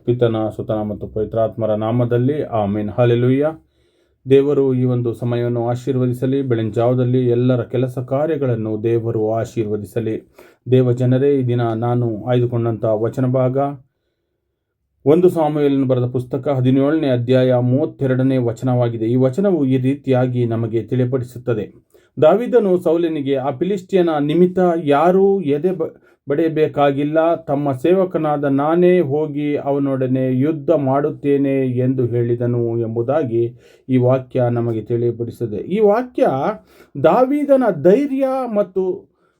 ಪಿತನ ಸುತನ ಮತ್ತು ಪವಿತ್ರಾತ್ಮರ ನಾಮದಲ್ಲಿ ಆಮೇನ್. ಹಲ್ಲೆಲೂಯಾ. ದೇವರು ಈ ಒಂದು ಸಮಯವನ್ನು ಆಶೀರ್ವದಿಸಲಿ. ಬೆಳಗಿನ ಜಾವದಲ್ಲಿ ಎಲ್ಲರ ಕೆಲಸ ಕಾರ್ಯಗಳನ್ನು ದೇವರು ಆಶೀರ್ವದಿಸಲಿ. ದೇವ ಜನರೇ, ಈ ದಿನ ನಾನು ಆಯ್ದುಕೊಂಡಂಥ ವಚನ ಭಾಗ 1 ಸಾಮುವೇಲನು ಬರೆದ ಪುಸ್ತಕ 17ನೇ ಅಧ್ಯಾಯ 32ನೇ ವಚನವಾಗಿದೆ. ಈ ವಚನವು ಈ ರೀತಿಯಾಗಿ ನಮಗೆ ತಿಳಿಪಡಿಸುತ್ತದೆ. ದಾವೀದನು ಸೌಲನಿಗೆ, ಆ ಫಿಲಿಷ್ಟಿಯನ ನಿಮಿತ್ತ ಯಾರೂ ಎದೆ ಬಡಿಯಬೇಕಾಗಿಲ್ಲ, ತಮ್ಮ ಸೇವಕನಾದ ನಾನೇ ಹೋಗಿ ಅವನೊಡನೆ ಯುದ್ಧ ಮಾಡುತ್ತೇನೆ ಎಂದು ಹೇಳಿದನು ಎಂಬುದಾಗಿ ಈ ವಾಕ್ಯ ನಮಗೆ ತಿಳಿಪಡಿಸುತ್ತದೆ. ಈ ವಾಕ್ಯ ದಾವೀದನ ಧೈರ್ಯ ಮತ್ತು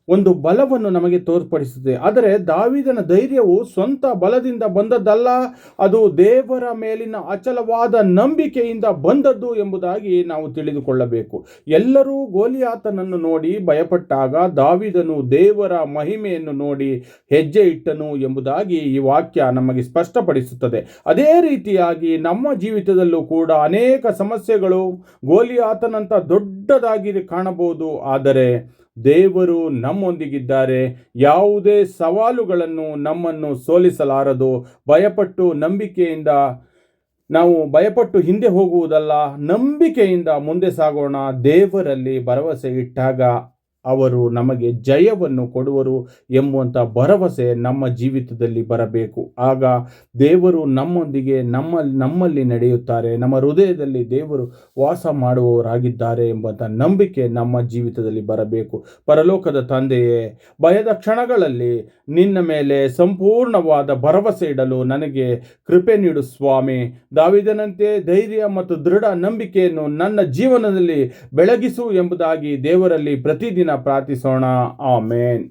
ಒಂದು ಬಲವನ್ನು ನಮಗೆ ತೋರ್ಪಡಿಸುತ್ತದೆ. ಆದರೆ ದಾವೀದನ ಧೈರ್ಯವು ಸ್ವಂತ ಬಲದಿಂದ ಬಂದದ್ದಲ್ಲ, ಅದು ದೇವರ ಮೇಲಿನ ಅಚಲವಾದ ನಂಬಿಕೆಯಿಂದ ಬಂದದ್ದು ಎಂಬುದಾಗಿ ನಾವು ತಿಳಿದುಕೊಳ್ಳಬೇಕು. ಎಲ್ಲರೂ ಗೋಲಿಯಾತನನ್ನು ನೋಡಿ ಭಯಪಟ್ಟಾಗ ದಾವೀದನು ದೇವರ ಮಹಿಮೆಯನ್ನು ನೋಡಿ ಹೆಜ್ಜೆ ಇಟ್ಟನು ಎಂಬುದಾಗಿ ಈ ವಾಕ್ಯ ನಮಗೆ ಸ್ಪಷ್ಟಪಡಿಸುತ್ತದೆ. ಅದೇ ರೀತಿಯಾಗಿ ನಮ್ಮ ಜೀವಿತದಲ್ಲೂ ಕೂಡ ಅನೇಕ ಸಮಸ್ಯೆಗಳು ಗೋಲಿಯಾತನಂತ ದೊಡ್ಡದಾಗಿ ಕಾಣಬಹುದು, ಆದರೆ ದೇವರು ನಮ್ಮೊಂದಿಗಿದ್ದಾರೆ. ಯಾವುದೇ ಸವಾಲುಗಳನ್ನು ನಮ್ಮನ್ನು ಸೋಲಿಸಲಾರದು. ನಾವು ಭಯಪಟ್ಟು ಹಿಂದೆ ಹೋಗುವುದಲ್ಲ, ನಂಬಿಕೆಯಿಂದ ಮುಂದೆ ಸಾಗೋಣ. ದೇವರಲ್ಲಿ ಭರವಸೆ ಇಟ್ಟಾಗ ಅವರು ನಮಗೆ ಜಯವನ್ನು ಕೊಡುವರು ಎಂಬುವಂಥ ಭರವಸೆ ನಮ್ಮ ಜೀವಿತದಲ್ಲಿ ಬರಬೇಕು. ಆಗ ದೇವರು ನಮ್ಮೊಂದಿಗೆ ನಮ್ಮಲ್ಲಿ ನಡೆಯುತ್ತಾರೆ, ನಮ್ಮ ಹೃದಯದಲ್ಲಿ ದೇವರು ವಾಸ ಮಾಡುವವರಾಗಿದ್ದಾರೆ ಎಂಬಂಥ ನಂಬಿಕೆ ನಮ್ಮ ಜೀವಿತದಲ್ಲಿ ಬರಬೇಕು. ಪರಲೋಕದ ತಂದೆಯೇ, ಭಯದ ಕ್ಷಣಗಳಲ್ಲಿ ನಿನ್ನ ಮೇಲೆ ಸಂಪೂರ್ಣವಾದ ಭರವಸೆ ಇಡಲು ನನಗೆ ಕೃಪೆ ನೀಡು ಸ್ವಾಮಿ. ದಾವೀದನಂತೆ ಧೈರ್ಯ ಮತ್ತು ದೃಢ ನಂಬಿಕೆಯನ್ನು ನನ್ನ ಜೀವನದಲ್ಲಿ ಬೆಳಗಿಸು ಎಂಬುದಾಗಿ ದೇವರಲ್ಲಿ ಪ್ರತಿದಿನ ಪ್ರಾರ್ಥಿಸೋಣ. ಆಮೇನ್.